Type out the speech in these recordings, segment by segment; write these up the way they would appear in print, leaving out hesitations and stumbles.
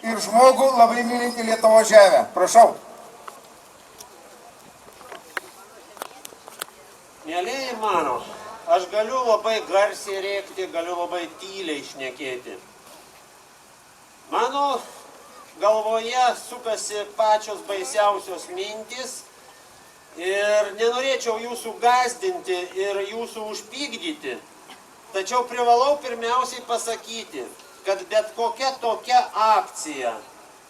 Ir žmogų labai mylinti Lietuvos žemę. Prašau. Mielieji mano, aš galiu labai garsiai rėkti, galiu labai tyliai šnekėti. Mano galvoje sukasi pačios baisiausios mintys ir nenorėčiau jūsų gąsdinti ir jūsų užpykdyti, tačiau privalau pirmiausiai pasakyti, kad bet kokia tokia akcija,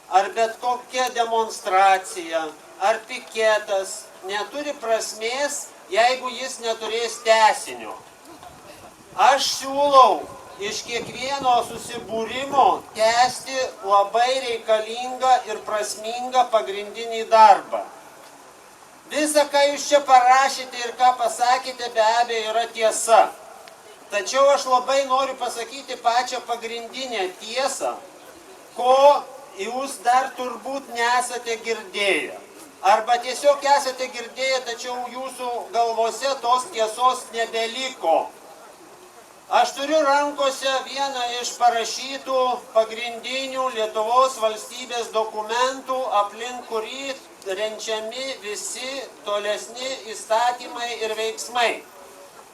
ar bet kokia demonstracija, ar piketas neturi prasmės, jeigu jis neturės tęsinio. Aš siūlau iš kiekvieno susibūrimo tęsti labai reikalingą ir prasmingą pagrindinį darbą. Visa, ką jūs čia parašėte ir ką pasakėte, be abejo yra tiesa. Tačiau aš labai noriu pasakyti pačią pagrindinę tiesą, ko jūs dar turbūt nesate girdėję. Arba tiesiog esate girdėję, tačiau jūsų galvose tos tiesos nebeliko. Aš turiu rankose vieną iš parašytų pagrindinių Lietuvos valstybės dokumentų, aplink kurį renčiami visi tolesni įstatymai ir veiksmai.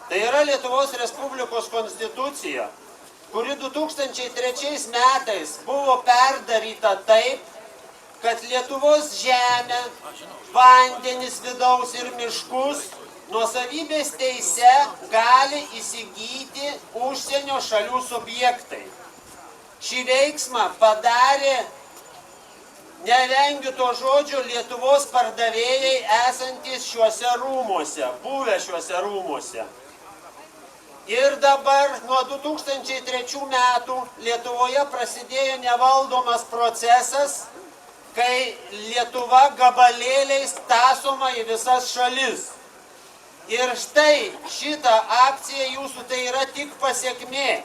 Tai yra Lietuvos Respublikos konstitucija, kuri 2003 metais buvo perdaryta taip, kad Lietuvos žemę, vandenis vidaus ir miškus nuosavybės teise gali įsigyti užsienio šalių subjektai. Šį veiksmą padarė, nevengiu to žodžio, Lietuvos pardavėjai esantis šiuose rūmuose, buvę šiuose rūmuose. Ir dabar nuo 2003 metų Lietuvoje prasidėjo nevaldomas procesas, kai Lietuva gabalėliais tąsoma į visas šalis. Ir štai šita akcija jūsų tai yra tik pasekmė.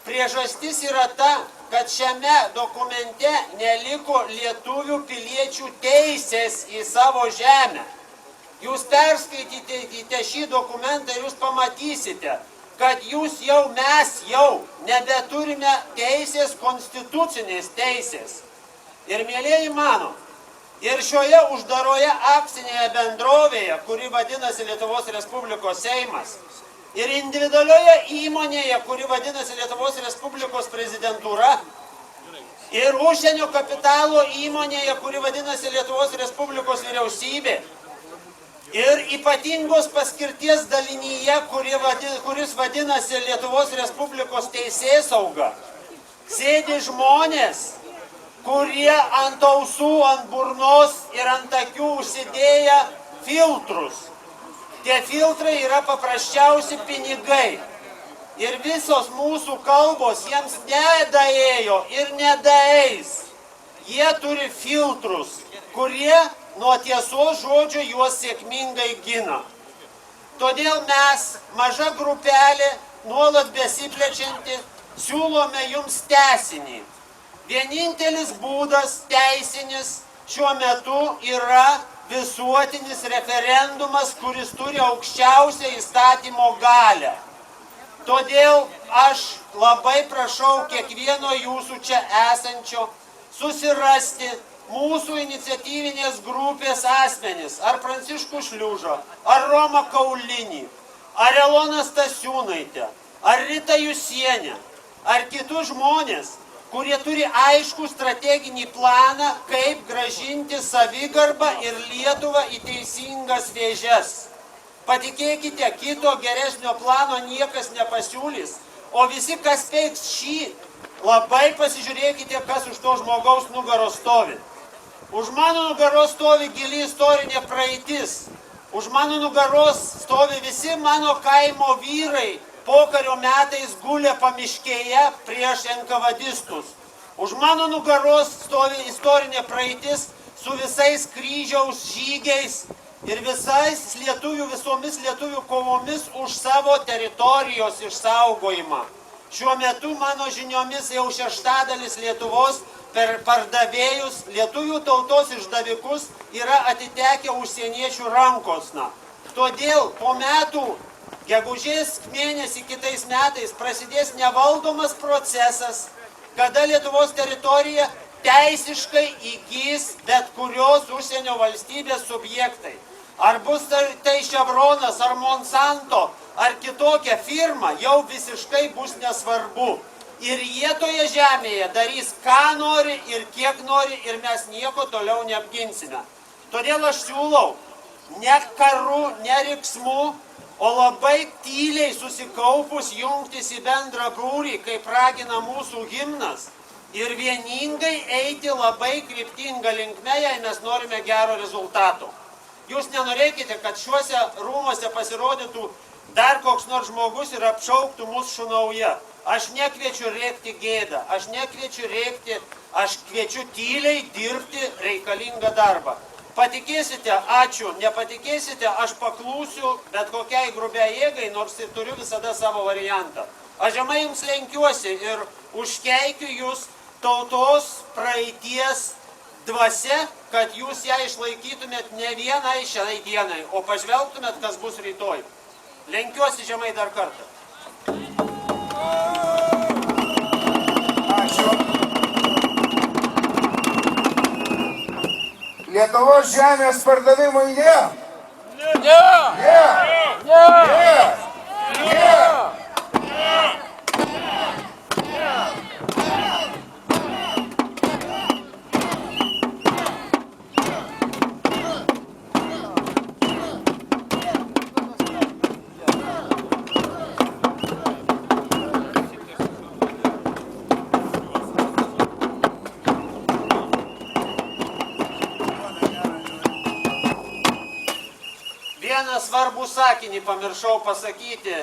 Priežastis yra ta, kad šiame dokumente neliko lietuvių piliečių teisės į savo žemę. Jūs perskaitykite šį dokumentą ir jūs pamatysite, kad mes jau nebeturime teisės, konstitucinės teisės. Ir mielieji mano, ir šioje uždaroje akcinėje bendrovėje, kuri vadinasi Lietuvos Respublikos Seimas, ir individualioje įmonėje, kuri vadinasi Lietuvos Respublikos prezidentūra, ir užsienio kapitalo įmonėje, kuri vadinasi Lietuvos Respublikos vyriausybė, ir ypatingos paskirties dalinyje, kuris vadinasi Lietuvos Respublikos teisėsauga, sėdi žmonės, kurie ant ausų, ant burnos ir ant akių užsidėję filtrus. Tie filtrai yra paprasčiausi pinigai. Ir visos mūsų kalbos jiems nedaėjo ir nedaeis. Jie turi filtrus, kurie nuo tiesos žodžio juos sėkmingai gina. Todėl mes, maža grupelė, nuolat besiplečianti, siūlome jums tęsinį. Vienintelis būdas teisinis šiuo metu yra visuotinis referendumas, kuris turi aukščiausią įstatymo galią. Todėl aš labai prašau kiekvieno jūsų čia esančio susirasti mūsų iniciatyvinės grupės asmenis, ar Pranciškų Šliužą, ar Romą Kaulinį, ar Eloną Stasiūnaitę, ar Ritą Jusienę, ar kitus žmonės, kurie turi aiškų strateginį planą, kaip grąžinti savigarbą ir Lietuvą į teisingas vėžes. Patikėkite, kito geresnio plano niekas nepasiūlys, o visi, kas veiks šį, labai pasižiūrėkite, kas už to žmogaus nugaros stovi. Už mano nugaros stovi gili istorinė praeitis. Už mano nugaros stovi visi mano kaimo vyrai, pokario metais gulė pamiškėje prieš enkavadistus. Už mano nugaros stovi istorinė praeitis su visais kryžiaus žygiais ir visomis lietuvių kovomis už savo teritorijos išsaugojimą. Šiuo metu mano žiniomis jau šeštadalis Lietuvos per pardavėjus, lietuvių tautos išdavikus yra atitekę užsieniečių rankosna. Todėl po metų, gegužės mėnesį kitais metais prasidės nevaldomas procesas, kada Lietuvos teritorija teisiškai įgys bet kurios užsienio valstybės subjektai. Ar bus tai Chevronas, ar Monsanto, ar kitokia firma, jau visiškai bus nesvarbu. Ir jie toje žemėje darys, ką nori ir kiek nori, ir mes nieko toliau neapginsime. Todėl aš siūlau ne karu, ne riksmu, o labai tyliai susikaupus jungtis į bendrą būrį, kaip ragina mūsų himnas, ir vieningai eiti labai kryptingą linkme, jei mes norime gero rezultato. Jūs nenorėkite, kad šiuose rūmuose pasirodytų dar koks nors žmogus ir apšauktų mus šunauja. Aš nekviečiu rėkti gėdą, aš nekviečiu rėkti, aš kviečiu tyliai dirbti reikalingą darbą. Patikėsite, ačiū, nepatikėsite, aš paklūsiu bet kokiai grubiai jėgai, nors ir turiu visada savo variantą. Aš žemai jums lenkiuosi ir užkeikiu jūs tautos praeities dvasia, kad jūs ją išlaikytumėt ne vienai šiai dienai, o pažvelgtumėt, kas bus rytoj. Lenkiuosi žemai dar kartą. Ačiū. Lietuvos žemės pardavimui ne. Ne! Ne. Ne! Ne. Ne. Vieną svarbų sakinį pamiršau pasakyti.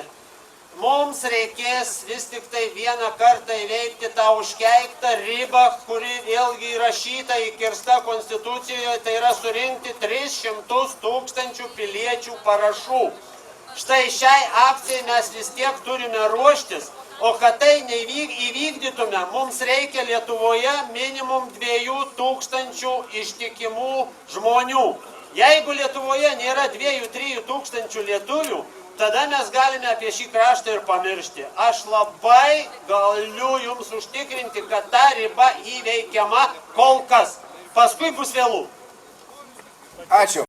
Mums reikės vis tik tai vieną kartą įveikti tą užkeiktą ribą, kuri vėlgi įrašyta, įkirsta Konstitucijoje, tai yra surinkti 300 000 piliečių parašų. Štai šiai akcijai mes vis tiek turime ruoštis, o kad tai įvykdytume, mums reikia Lietuvoje minimum 2000 ištikimų žmonių. Jeigu Lietuvoje nėra 2–3 tūkstančių lietuvių, tada mes galime apie šį kraštą ir pamiršti. Aš labai galiu jums užtikrinti, kad ta riba įveikiama kol kas. Paskui bus vėlų. Ačiū.